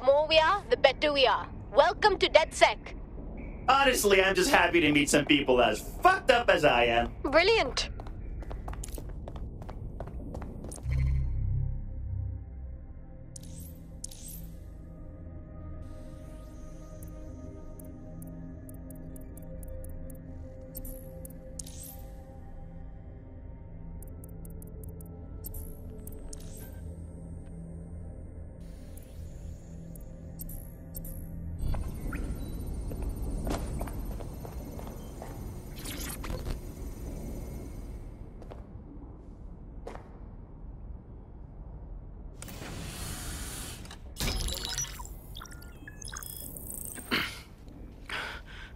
more we are, the better we are. Welcome to DedSec. Honestly, I'm just happy to meet some people as fucked up as I am. Brilliant.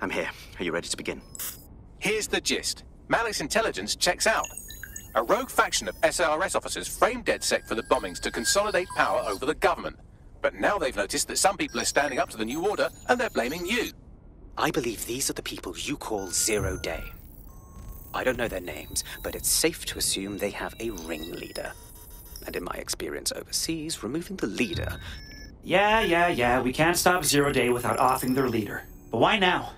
I'm here. Are you ready to begin? Here's the gist. Malik's intelligence checks out. A rogue faction of SARS officers framed DedSec for the bombings to consolidate power over the government. But now they've noticed that some people are standing up to the new order, and they're blaming you. I believe these are the people you call Zero Day. I don't know their names, but it's safe to assume they have a ringleader. And in my experience overseas, removing the leader... Yeah, we can't stop Zero Day without offing their leader. But why now?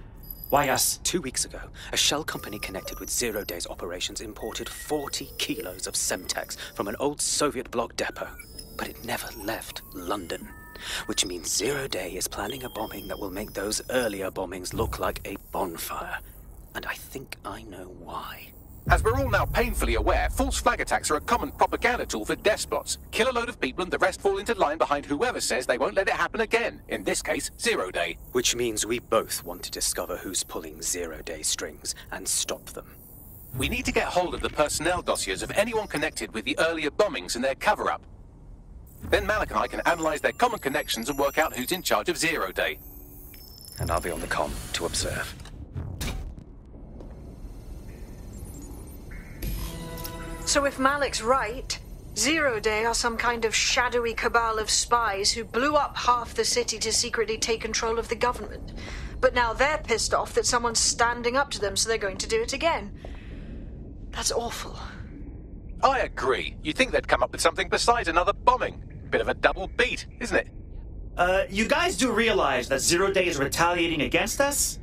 Why us? 2 weeks ago, a shell company connected with Zero Day's operations imported 40 kilos of Semtex from an old Soviet bloc depot. But it never left London. Which means Zero Day is planning a bombing that will make those earlier bombings look like a bonfire. And I think I know why. As we're all now painfully aware, false flag attacks are a common propaganda tool for despots. Kill a load of people and the rest fall into line behind whoever says they won't let it happen again. In this case, Zero Day. Which means we both want to discover who's pulling Zero Day strings and stop them. We need to get hold of the personnel dossiers of anyone connected with the earlier bombings and their cover-up. Then Malik and I can analyze their common connections and work out who's in charge of Zero Day. And I'll be on the comm to observe. So if Malik's right, Zero Day are some kind of shadowy cabal of spies who blew up half the city to secretly take control of the government. But now they're pissed off that someone's standing up to them, so they're going to do it again. That's awful. I agree. You'd think they'd come up with something besides another bombing. Bit of a double beat, isn't it? You guys do realize that Zero Day is retaliating against us?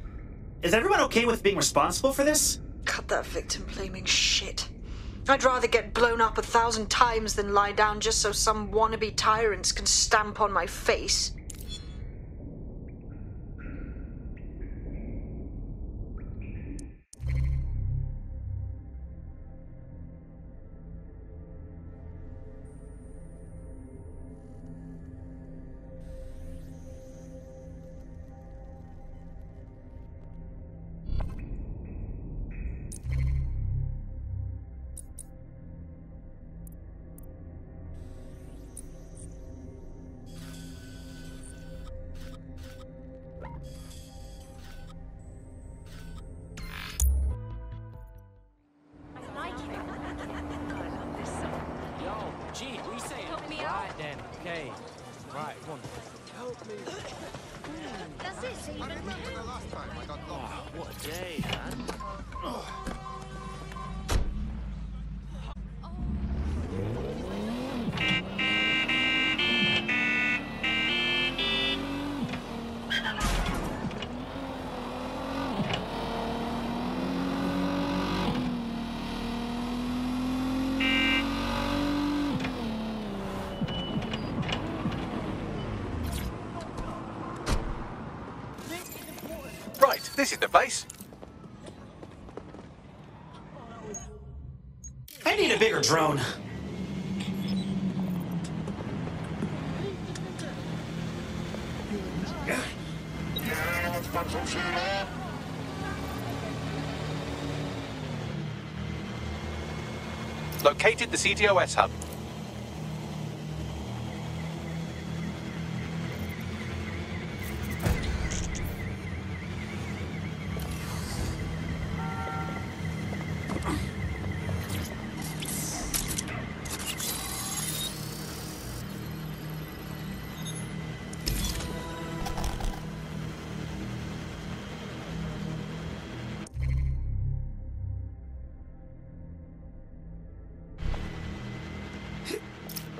Is everyone okay with being responsible for this? Cut that victim-blaming shit. I'd rather get blown up 1,000 times than lie down just so some wannabe tyrants can stamp on my face. Right, this is the place. I need a bigger drone. Located the CTOS hub.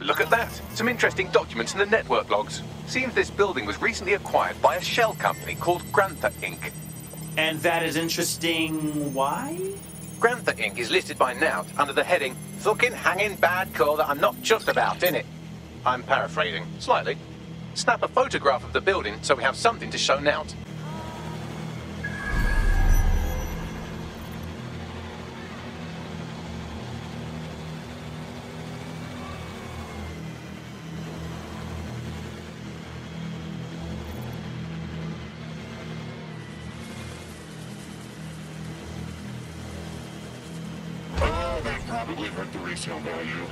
Look at that. Some interesting documents in the network logs. Seems this building was recently acquired by a shell company called Grantha Inc. And that is interesting. Why? Grantha Inc. is listed by Nout under the heading "Fucking hanging bad call that I'm not just about, innit?" I'm paraphrasing slightly. Snap a photograph of the building so we have something to show Nout. Probably hurt the resale value.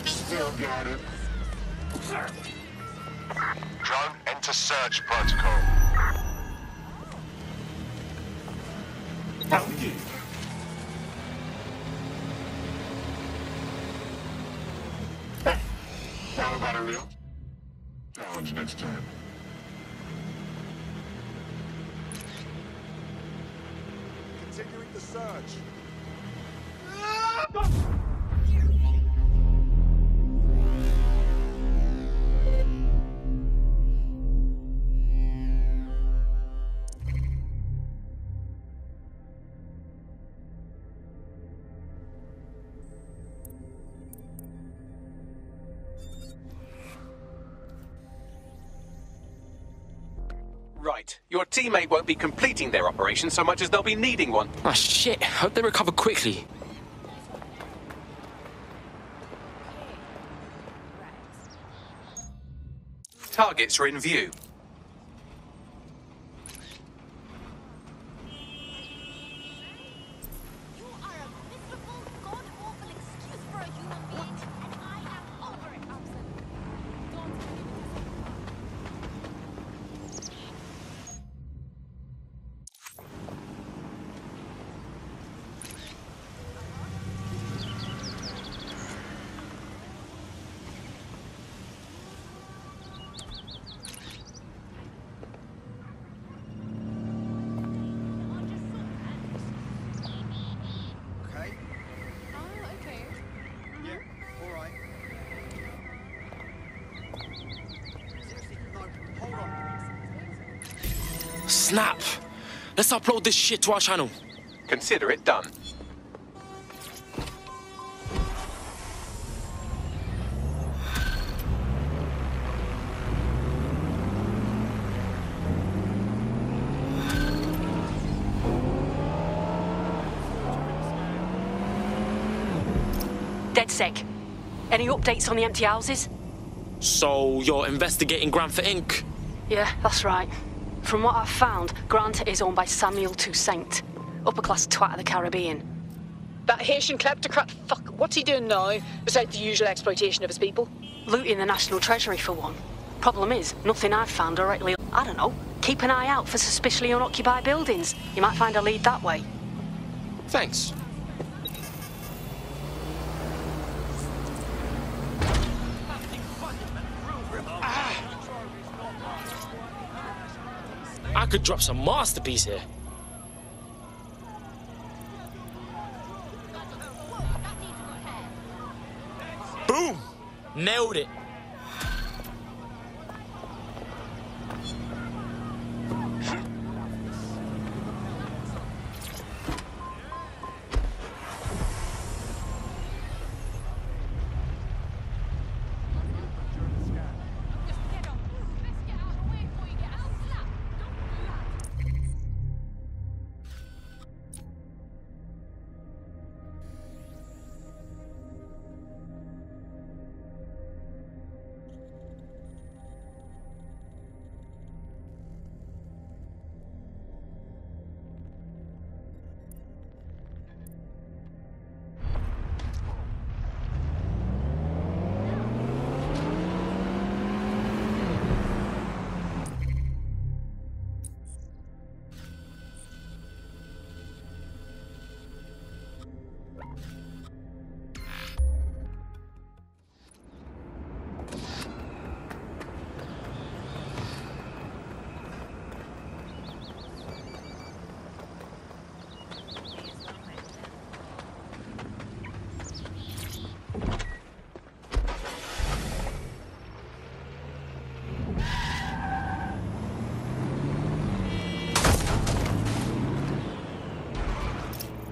Still got it. Drone, enter search protocol. Indeed. Power battery up. Challenge next time. Continuing the search. Right. Your teammate won't be completing their operation so much as they'll be needing one. Ah, shit. Hope they recover quickly. Targets are in view. You are a miserable, god-awful excuse for a human being, and I am over it, Thompson. Don't give it to me. Okay. Oh, okay. Yeah. All right. Seriously, no. Hold on. Snap! Let's upload this shit to our channel. Consider it done. DedSec. Any updates on the empty houses? So, you're investigating Grantha Inc.? Yeah, that's right. From what I've found, Grant is owned by Samuel Toussaint, upper-class twat of the Caribbean. That Haitian kleptocrat fuck, what's he doing now, besides the usual exploitation of his people? Looting the National Treasury, for one. Problem is, nothing I've found directly... I don't know. Keep an eye out for suspiciously unoccupied buildings. You might find a lead that way. Thanks. I could drop some masterpiece here. Boom! Nailed it.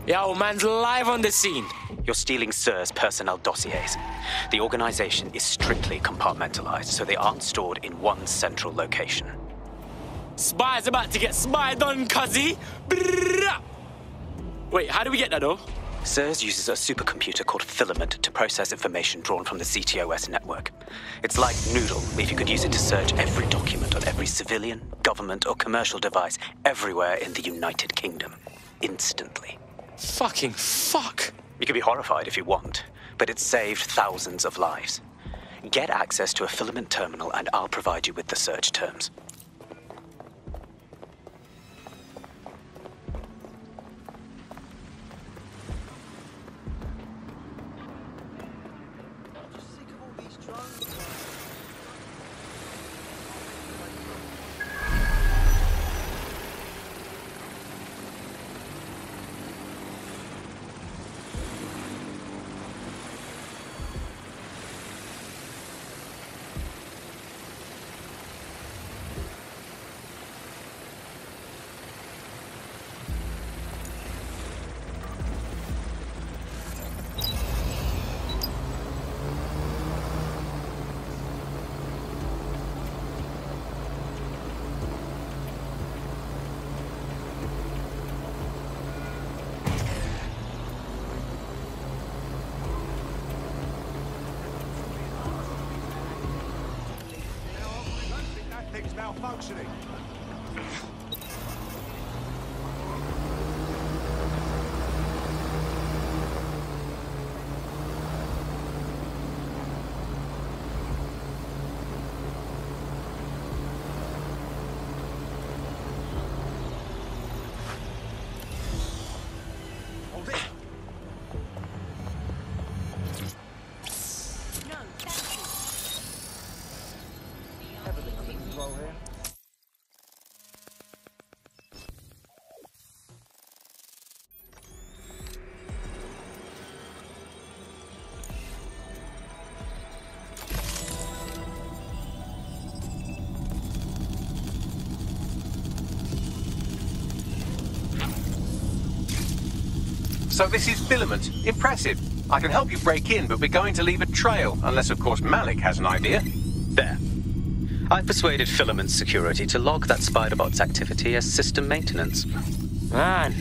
Yo, man's live on the scene. You're stealing Sir's personnel dossiers. The organization is strictly compartmentalized, so they aren't stored in one central location. Spy's about to get spied on, cuzzy. Brrrr. Wait, how do we get that, though? Sir's uses a supercomputer called Filament to process information drawn from the CTOS network. It's like Noodle, if you could use it to search every document on every civilian, government, or commercial device everywhere in the United Kingdom. Instantly. Fucking fuck. You can be horrified if you want, but it's saved thousands of lives. Get access to a Filament terminal and I'll provide you with the search terms. Malfunctioning. Hold it. No, thank you. Everything under control here. So this is Filament. Impressive. I can help you break in, but we're going to leave a trail, unless of course Malik has an idea. There. I've persuaded Filament Security to log that Spiderbot's activity as system maintenance. Man,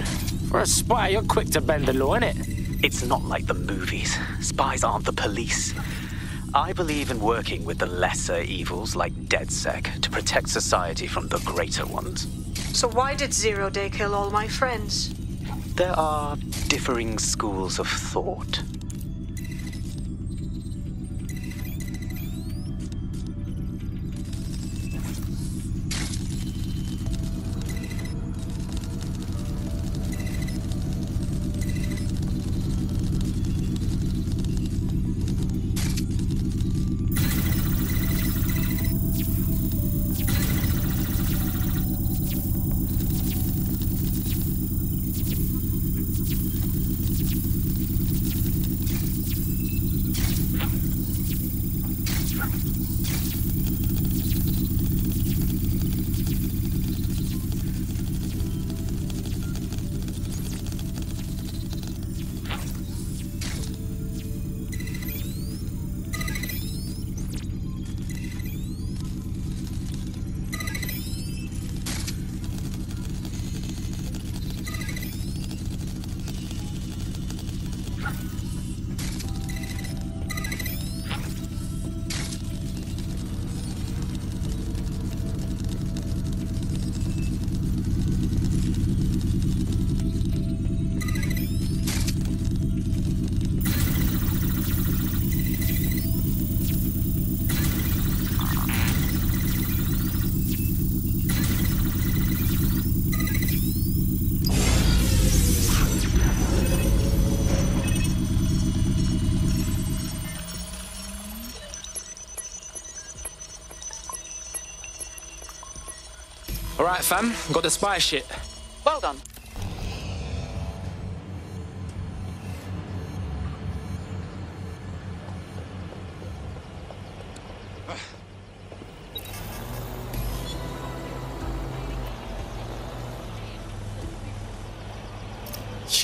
for a spy, you're quick to bend the law, innit? It's not like the movies. Spies aren't the police. I believe in working with the lesser evils like DedSec to protect society from the greater ones. So why did Zero Day kill all my friends? There are differing schools of thought. Alright, fam, got the spy shit. Well done.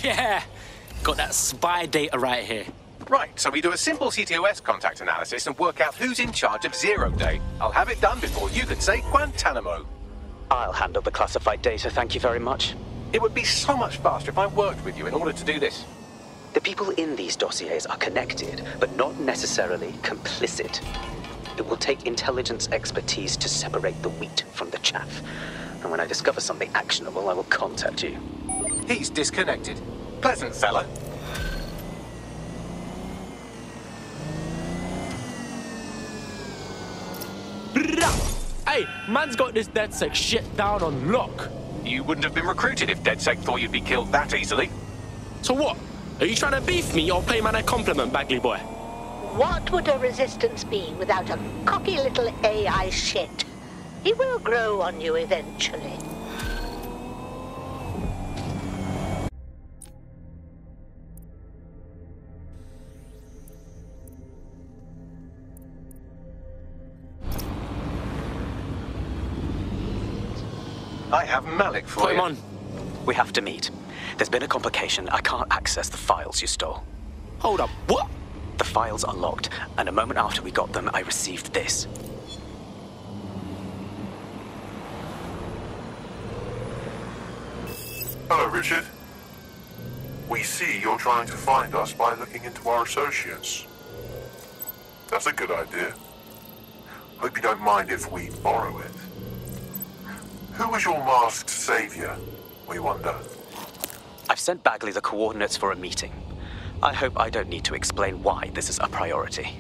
Yeah, got that spy data right here. Right, so we do a simple CTOS contact analysis and work out who's in charge of 0 Day. I'll have it done before you can say Guantanamo. I'll handle the classified data, thank you very much. It would be so much faster if I worked with you in order to do this. The people in these dossiers are connected, but not necessarily complicit. It will take intelligence expertise to separate the wheat from the chaff. And when I discover something actionable, I will contact you. He's disconnected. Pleasant fella. Hey, man's got this DedSec shit down on lock. You wouldn't have been recruited if DedSec thought you'd be killed that easily. So what? Are you trying to beef me or play man a compliment, Bagley boy? What would a resistance be without a cocky little AI shit? He will grow on you eventually. I have Malik for Put you. him on. We have to meet. There's been a complication. I can't access the files you stole. Hold up, what? The files are locked, and a moment after we got them, I received this. Hello, Richard. We see you're trying to find us by looking into our associates. That's a good idea. Hope you don't mind if we borrow it. Who was your masked savior, we wonder? I've sent Bagley the coordinates for a meeting. I hope I don't need to explain why this is a priority.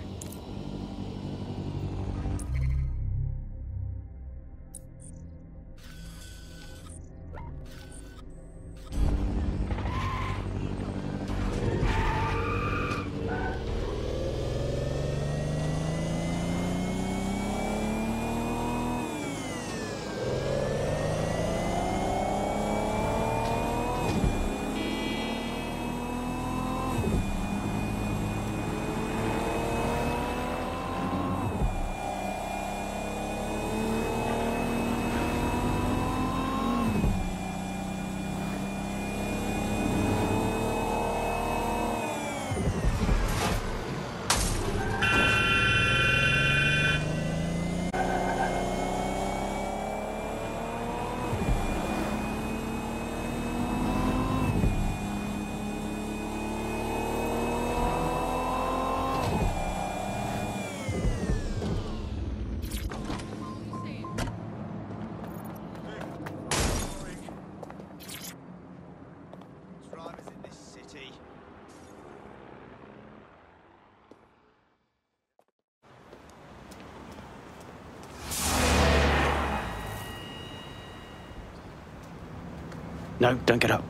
No, don't get up.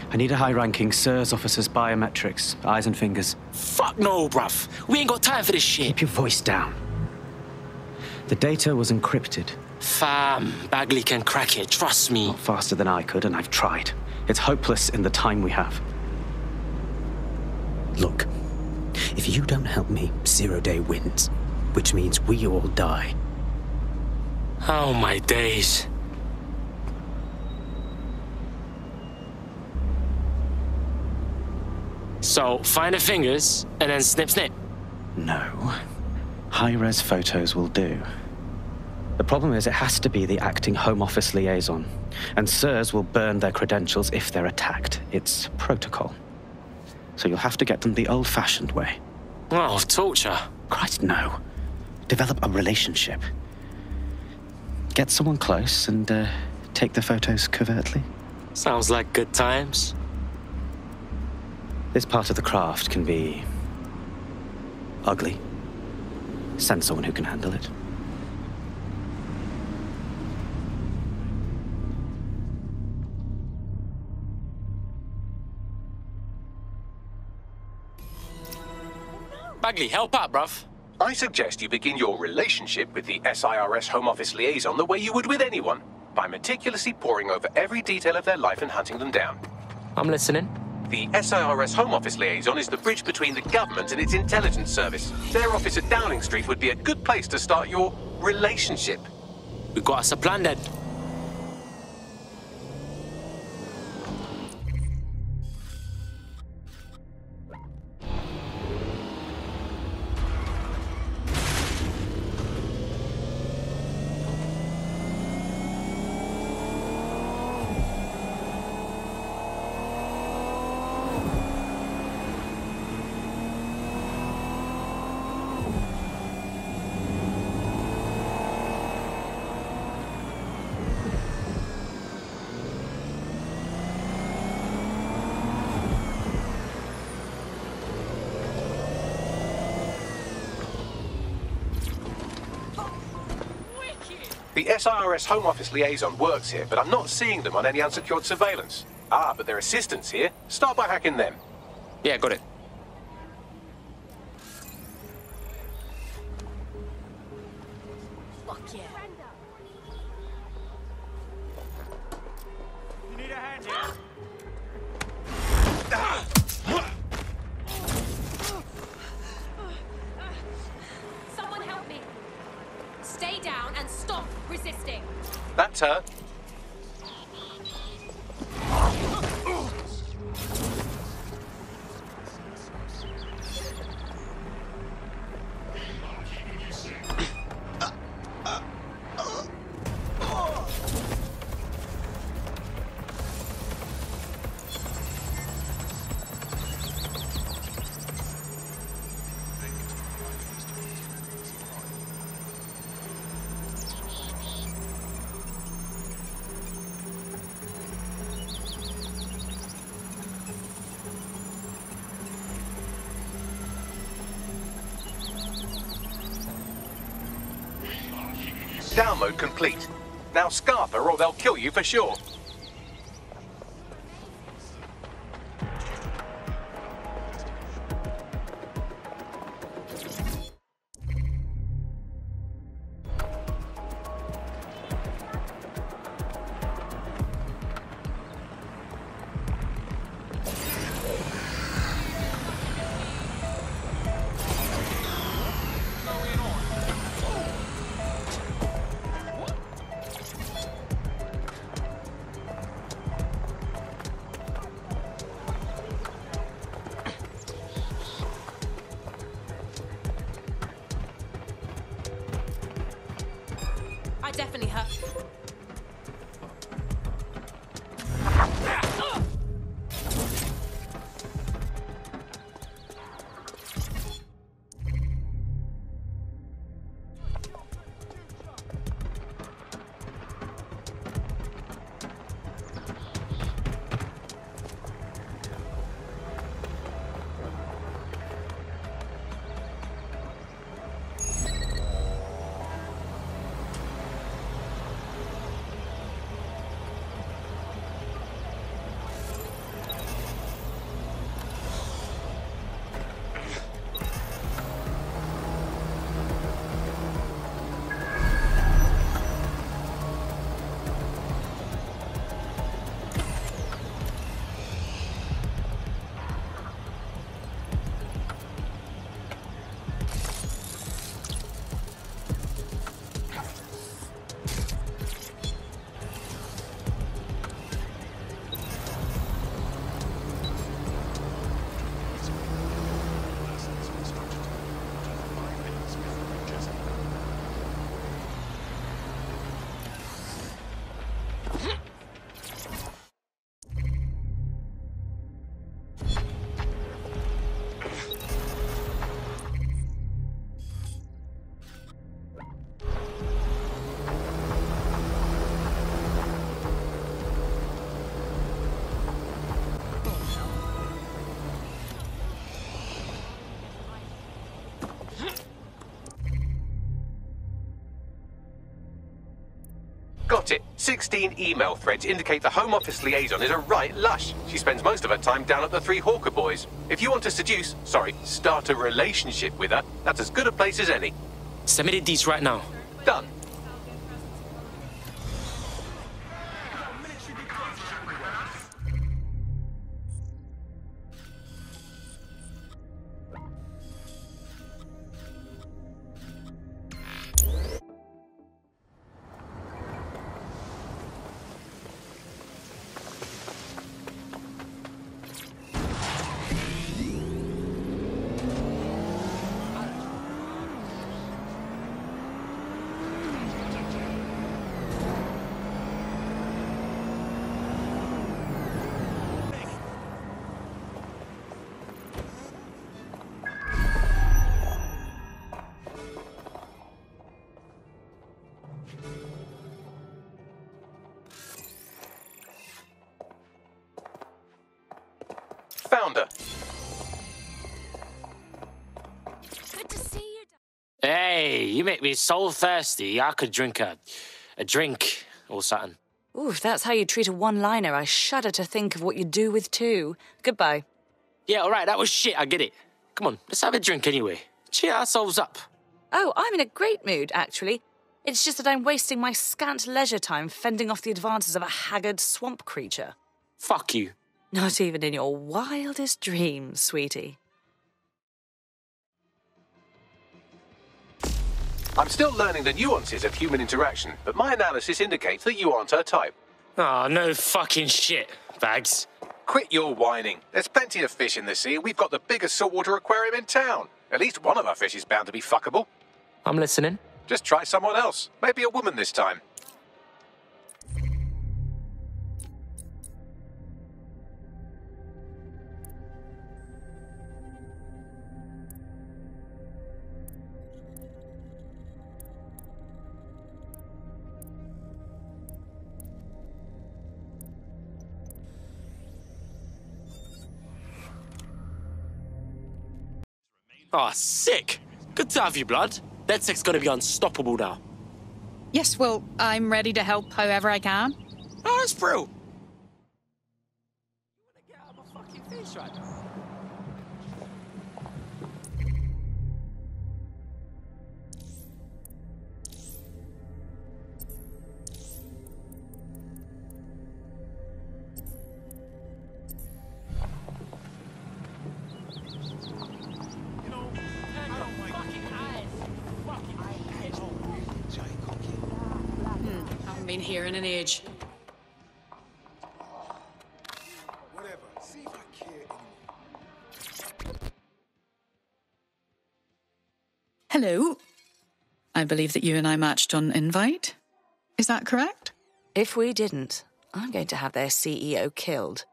I need a high-ranking SIRS officer's biometrics, eyes and fingers. Fuck no, bruv. We ain't got time for this shit. Keep your voice down. The data was encrypted. Fam, Bagley can crack it, trust me. Not faster than I could, and I've tried. It's hopeless in the time we have. Look, if you don't help me, 0 Day wins, which means we all die. Oh my days. So, find the fingers, and then snip snip. No. High-res photos will do. The problem is it has to be the acting Home Office liaison, and SIRS will burn their credentials if they're attacked. It's protocol. So you'll have to get them the old-fashioned way. Oh, torture. Christ, no. Develop a relationship. Get someone close and take the photos covertly. Sounds like good times. This part of the craft can be ugly. Send someone who can handle it. Bagley, help out, bruv. I suggest you begin your relationship with the SIRS Home Office liaison the way you would with anyone, by meticulously poring over every detail of their life and hunting them down. I'm listening. The SIRS Home Office liaison is the bridge between the government and its intelligence service. Their office at Downing Street would be a good place to start your relationship. We got us a plan then. The SIRS Home Office liaison works here, but I'm not seeing them on any unsecured surveillance. Ah, but their assistants here. Start by hacking them. Yeah, got it. Fuck yeah. You need a hand here? Someone help me. Stay down and stop resisting. That's her. Download complete. Now scarf her or they'll kill you for sure. I definitely hurt. Got it. 16 email threads indicate the Home Office liaison is a right lush. She spends most of her time down at the Three Hawker Boys. If you want to start a relationship with her, that's as good a place as any. Submitted these right now. Done. Found her. Good to see you. Hey, you make me so thirsty, I could drink A drink or something. Ooh, if that's how you treat a one-liner, I shudder to think of what you'd do with two. Goodbye. Yeah, all right, that was shit, I get it. Come on, let's have a drink anyway. Cheer ourselves up. Oh, I'm in a great mood, actually. It's just that I'm wasting my scant leisure time fending off the advances of a haggard swamp creature. Fuck you. Not even in your wildest dreams, sweetie. I'm still learning the nuances of human interaction, but my analysis indicates that you aren't her type. Oh, no fucking shit, Bags. Quit your whining. There's plenty of fish in the sea, and we've got the biggest saltwater aquarium in town. At least one of our fish is bound to be fuckable. I'm listening. Just try someone else. Maybe a woman this time. Oh, sick. Good to have you, blood. DedSec's gonna be unstoppable now. Yes, well, I'm ready to help however I can. Oh, that's bro. You wanna get out of my fucking face right now? Haven't been here in an age. Hello. I believe that you and I matched on invite. Is that correct? If we didn't, I'm going to have their CEO killed.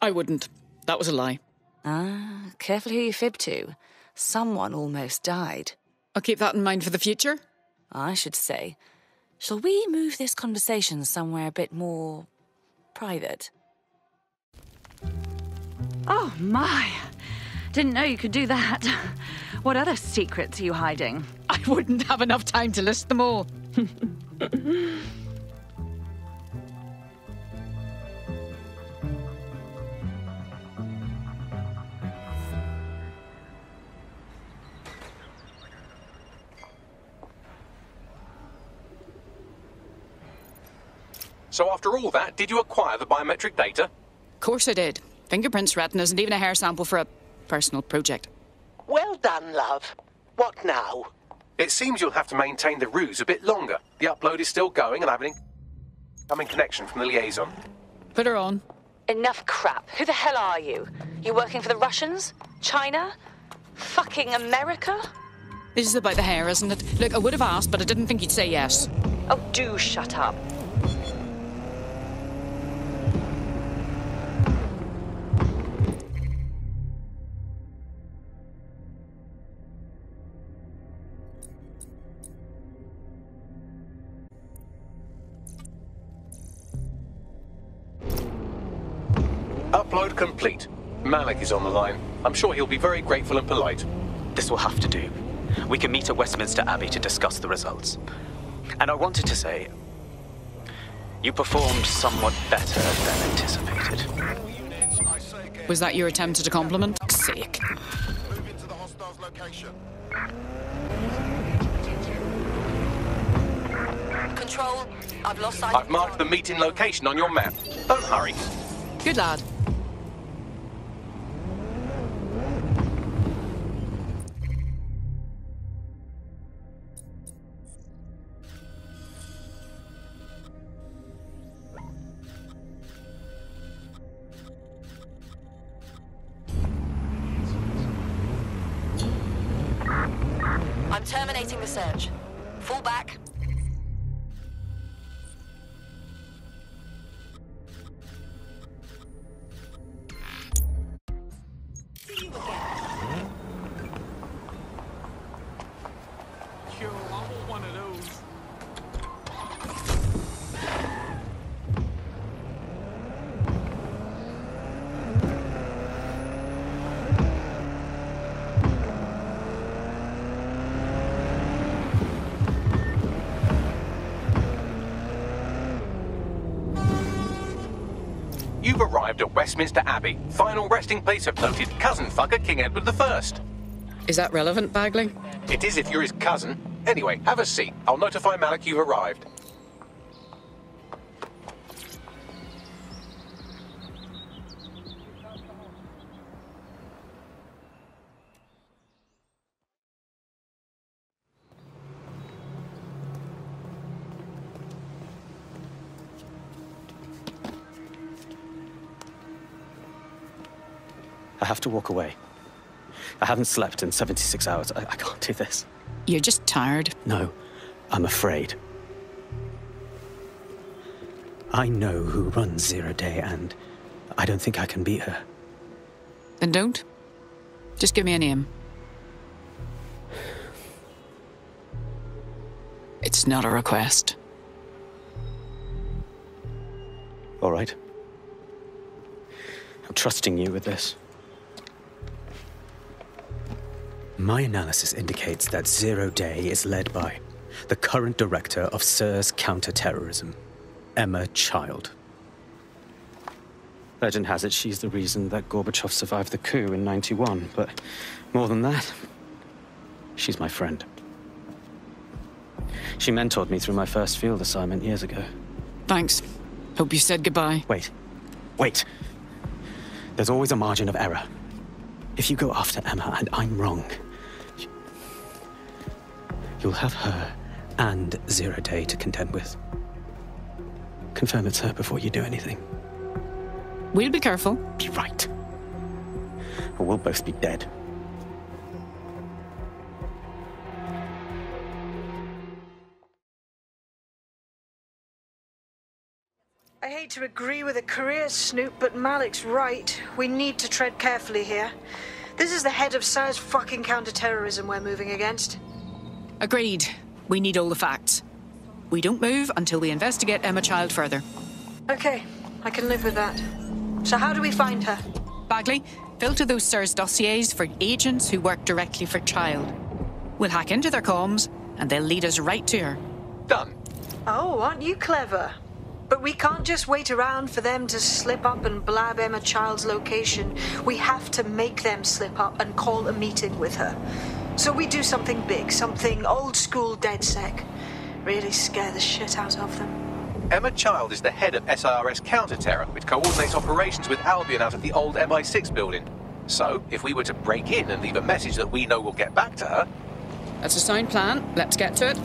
I wouldn't. That was a lie. Ah, careful who you fib to. Someone almost died. I'll keep that in mind for the future. I should say. Shall we move this conversation somewhere a bit more private? Oh, my. Didn't know you could do that. What other secrets are you hiding? I wouldn't have enough time to list them all. So after all that, did you acquire the biometric data? Of course I did. Fingerprints, retinas, and even a hair sample for a personal project. Well done, love. What now? It seems you'll have to maintain the ruse a bit longer. The upload is still going and I have an incoming connection from the liaison. Put her on. Enough crap. Who the hell are you? You working for the Russians? China? Fucking America? This is about the hair, isn't it? Look, I would have asked, but I didn't think you'd say yes. Oh, do shut up. Upload complete. Malik is on the line. I'm sure he'll be very grateful and polite. This will have to do. We can meet at Westminster Abbey to discuss the results. And I wanted to say, you performed somewhat better than anticipated. Was that your attempt at a compliment? Fuck's sake. Move into the hostiles' location. Control, I've lost sight. I've marked the meeting location on your map. Don't hurry. Good lad. I'm terminating the search. Fall back. See you again. Yo, I want one of those. You've arrived at Westminster Abbey, final resting place of noted cousin fucker King Edward I. Is that relevant, Bagley? It is if you're his cousin. Anyway, have a seat. I'll notify Malik you've arrived. I have to walk away. I haven't slept in 76 hours. I can't do this. You're just tired. No, I'm afraid. I know who runs Zero Day, and I don't think I can beat her. Then don't. Just give me a name. It's not a request. All right. I'm trusting you with this. My analysis indicates that Zero Day is led by the current director of SIRS counter-terrorism, Emma Child. Legend has it she's the reason that Gorbachev survived the coup in '91, but more than that, she's my friend. She mentored me through my first field assignment years ago. Thanks. Hope you said goodbye. Wait. There's always a margin of error. If you go after Emma and I'm wrong, you'll have her and Zero Day to contend with. Confirm it's her before you do anything. We'll be careful. Be right. Or we'll both be dead. I hate to agree with a career snoop, but Malik's right. We need to tread carefully here. This is the head of SIRS fucking counter-terrorism we're moving against. Agreed. We need all the facts. We don't move until we investigate Emma Child further. Okay, I can live with that. So how do we find her? Bagley, filter those SIRS dossiers for agents who work directly for Child. We'll hack into their comms, and they'll lead us right to her. Done. Oh, aren't you clever? But we can't just wait around for them to slip up and blab Emma Child's location. We have to make them slip up and call a meeting with her. So we do something big, something old-school DedSec. Really scare the shit out of them. Emma Child is the head of SIRS counter-terror, which coordinates operations with Albion out of the old MI6 building. So, if we were to break in and leave a message that we know will get back to her... That's a sound plan. Let's get to it.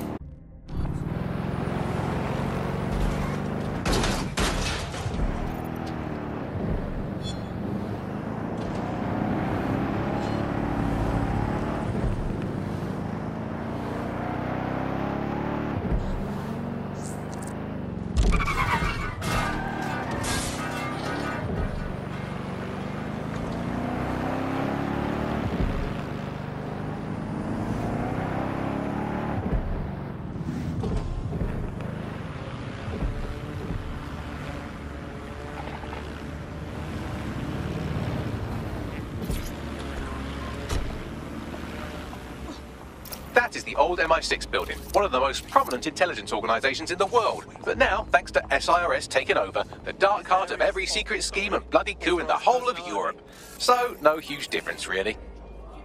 That is the old MI6 building, one of the most prominent intelligence organizations in the world. But now, thanks to SIRS taking over, the dark heart of every secret scheme and bloody coup in the whole of Europe. So, no huge difference, really.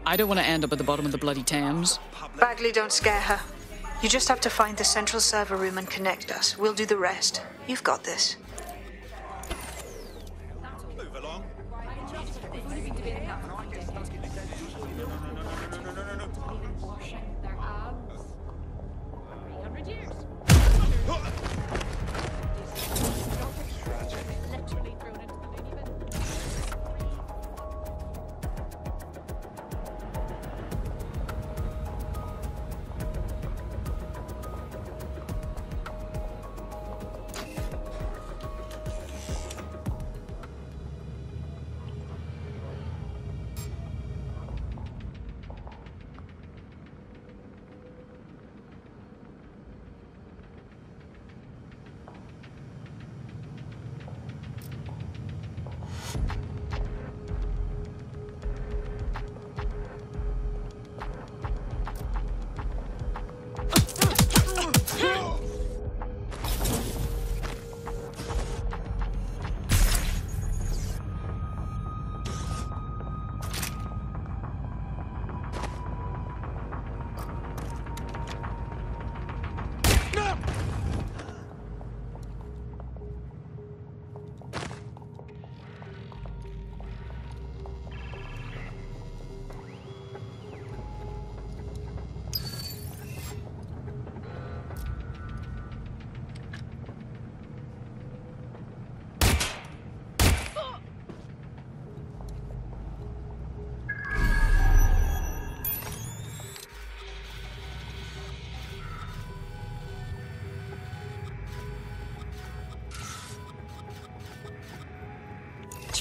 I don't want to end up at the bottom of the bloody Thames. Bagley, don't scare her. You just have to find the central server room and connect us. We'll do the rest. You've got this.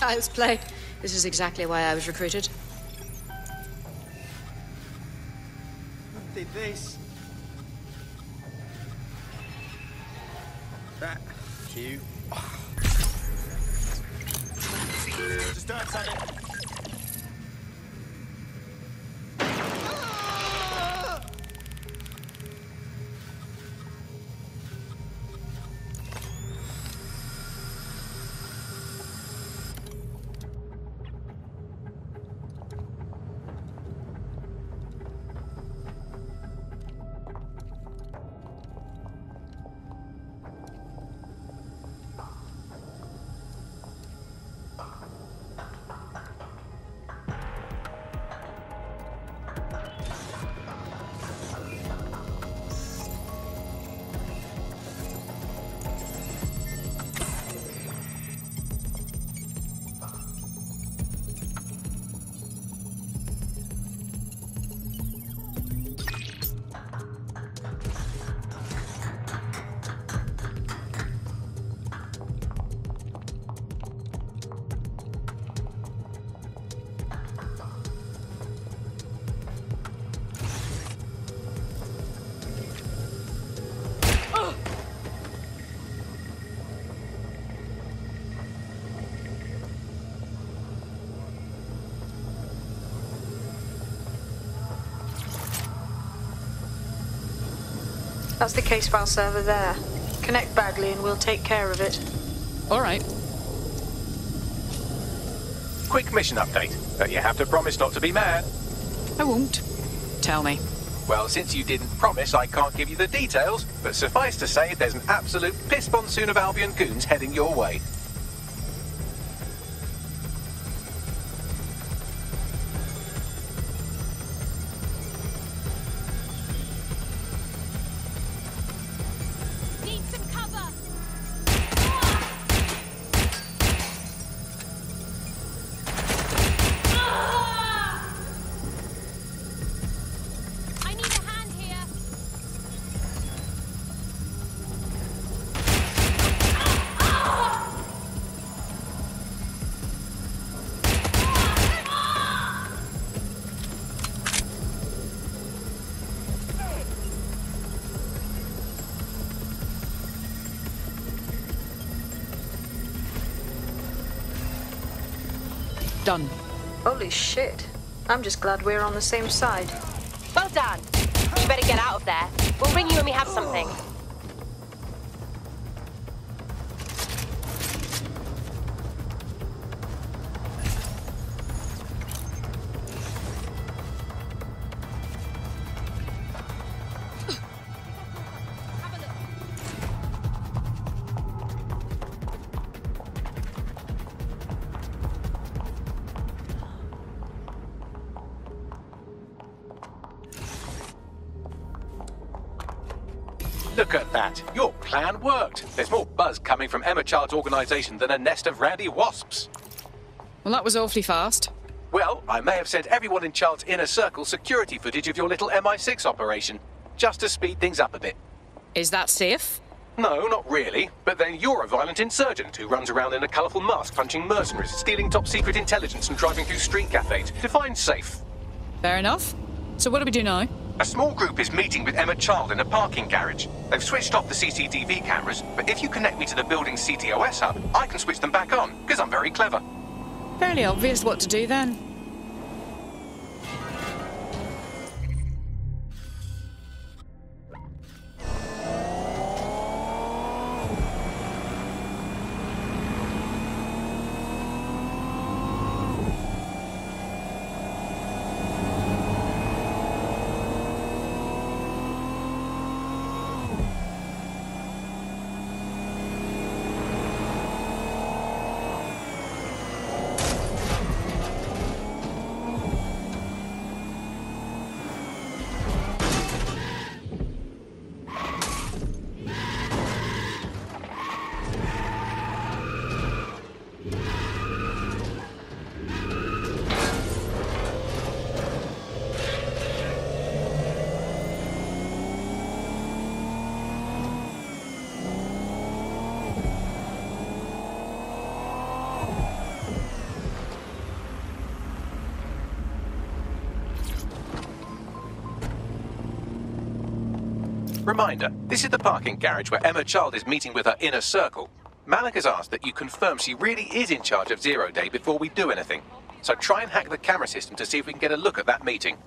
Child's play. This is exactly why I was recruited. Did this. That. Cute. Just outside it. That's the case file server there. Connect Bagley and we'll take care of it. All right. Quick mission update, but you have to promise not to be mad. I won't. Tell me. Well, since you didn't promise, I can't give you the details, but suffice to say there's an absolute piss monsoon of Albion goons heading your way. Need some cover. I need a hand here. Done. Holy shit. I'm just glad we're on the same side. Well done. You better get out of there. We'll ring you when we have something. Look at that. Your plan worked. There's more buzz coming from Emma Child's organisation than a nest of randy wasps. Well, that was awfully fast. Well, I may have sent everyone in Child's inner circle security footage of your little MI6 operation, just to speed things up a bit. Is that safe? No, not really. But then you're a violent insurgent who runs around in a colourful mask punching mercenaries, stealing top-secret intelligence and driving through street cafes. Define safe. Fair enough. So what do we do now? A small group is meeting with Emma Child in a parking garage. They've switched off the CCTV cameras, but if you connect me to the building's CTOS hub, I can switch them back on, because I'm very clever. Fairly obvious what to do then. Reminder, this is the parking garage where Emma Child is meeting with her inner circle. Malik has asked that you confirm she really is in charge of Zero Day before we do anything. So try and hack the camera system to see if we can get a look at that meeting.